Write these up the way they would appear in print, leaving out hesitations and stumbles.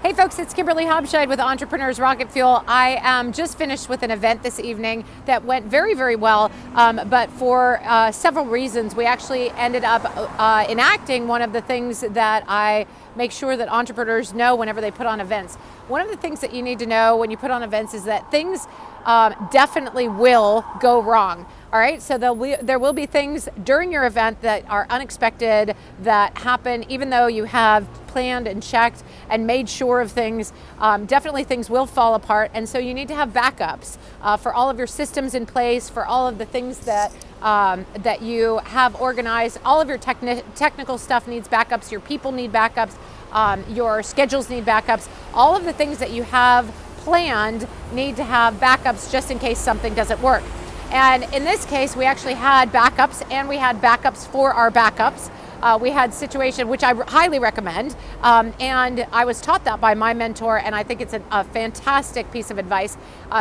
Hey folks, it's Kimberly Hobscheid with Entrepreneurs Rocket Fuel. I am just finished with an event this evening that went very, very well, but for several reasons, we actually ended up enacting one of the things that I make sure that entrepreneurs know whenever they put on events. One of the things that you need to know when you put on events is that things definitely will go wrong. All right, so there will be things during your event that are unexpected, that happen even though you have planned and checked and made sure of things. Definitely things will fall apart, and so you need to have backups for all of your systems in place, for all of the things that that you have organized. All of your technical stuff needs backups, your people need backups, your schedules need backups. All of the things that you have planned need to have backups just in case something doesn't work. And in this case, we actually had backups, and we had backups for our backups. We had situation, which I highly recommend, and I was taught that by my mentor, and I think it's a fantastic piece of advice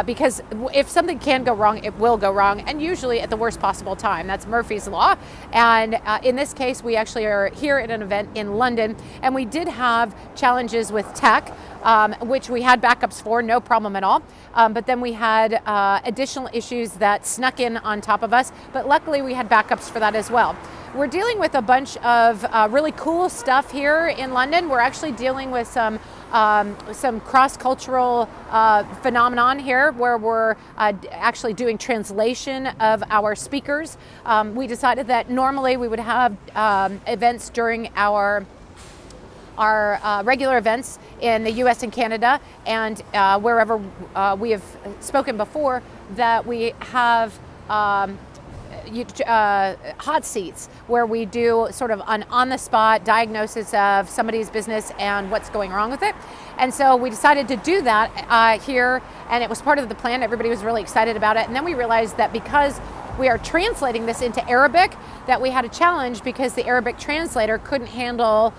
because if something can go wrong, it will go wrong, and usually at the worst possible time. That's Murphy's Law. And in this case, we actually are here at an event in London, and we did have challenges with tech, which we had backups for, no problem at all. But then we had additional issues that snuck in on top of us, but luckily we had backups for that as well. We're dealing with a bunch of really cool stuff here in London. We're actually dealing with some cross-cultural phenomenon here, where we're actually doing translation of our speakers. We decided that normally we would have events during our regular events in the US and Canada, and wherever we have spoken before, that we have hot seats where we do sort of an on-the-spot diagnosis of somebody's business and what's going wrong with it. And so we decided to do that here, and it was part of the plan. Everybody was really excited about it. And then we realized that because we are translating this into Arabic, that we had a challenge because the Arabic translator couldn't handle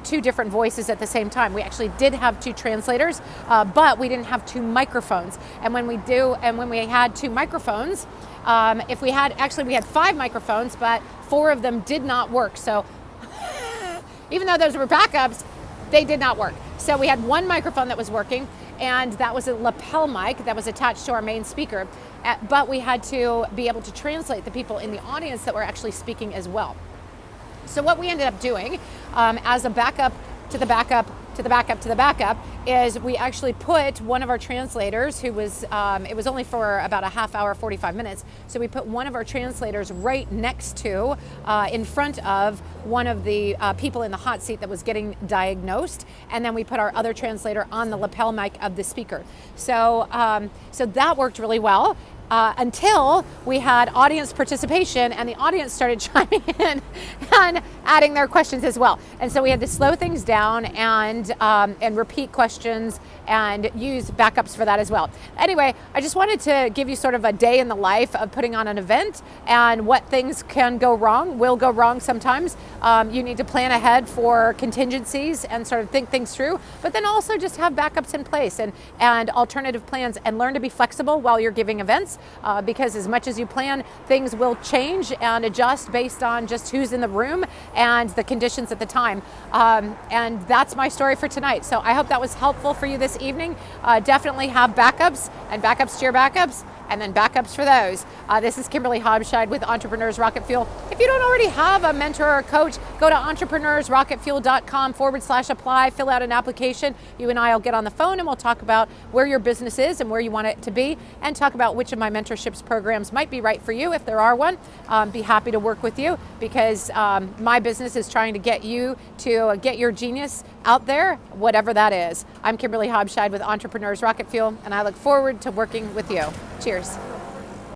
two different voices at the same time. We actually did have two translators, but we didn't have two microphones. And when we had two microphones, we had 5 microphones, but 4 of them did not work. So even though those were backups, they did not work. So we had 1 microphone that was working, and that was a lapel mic that was attached to our main speaker. But we had to be able to translate the people in the audience that were actually speaking as well. So what we ended up doing as a backup to the backup to the backup to the backup is we actually put one of our translators who was, it was only for about a half hour, 45 minutes. So we put one of our translators right next to, in front of one of the people in the hot seat that was getting diagnosed. And then we put our other translator on the lapel mic of the speaker. So, so that worked really well. Until we had audience participation, and the audience started chiming in and adding their questions as well. And so we had to slow things down and repeat questions and use backups for that as well. Anyway, I just wanted to give you sort of a day in the life of putting on an event and what things can go wrong, will go wrong sometimes. You need to plan ahead for contingencies and sort of think things through, but then also just have backups in place and alternative plans, and learn to be flexible while you're giving events. Because as much as you plan, things will change and adjust based on just who's in the room and the conditions at the time. And that's my story for tonight. So I hope that was helpful for you this evening. Definitely have backups, and backups to your backups, and then backups for those. This is Kimberly Hobscheid with Entrepreneurs Rocket Fuel. If you don't already have a mentor or a coach, go to entrepreneursrocketfuel.com/apply, fill out an application. You and I will get on the phone, and we'll talk about where your business is and where you want it to be, and talk about which of my mentorships programs might be right for you if there are one. Be happy to work with you, because my business is trying to get you to get your genius out there, whatever that is. I'm Kimberly Hobscheid with Entrepreneurs Rocket Fuel, and I look forward to working with you. Cheers.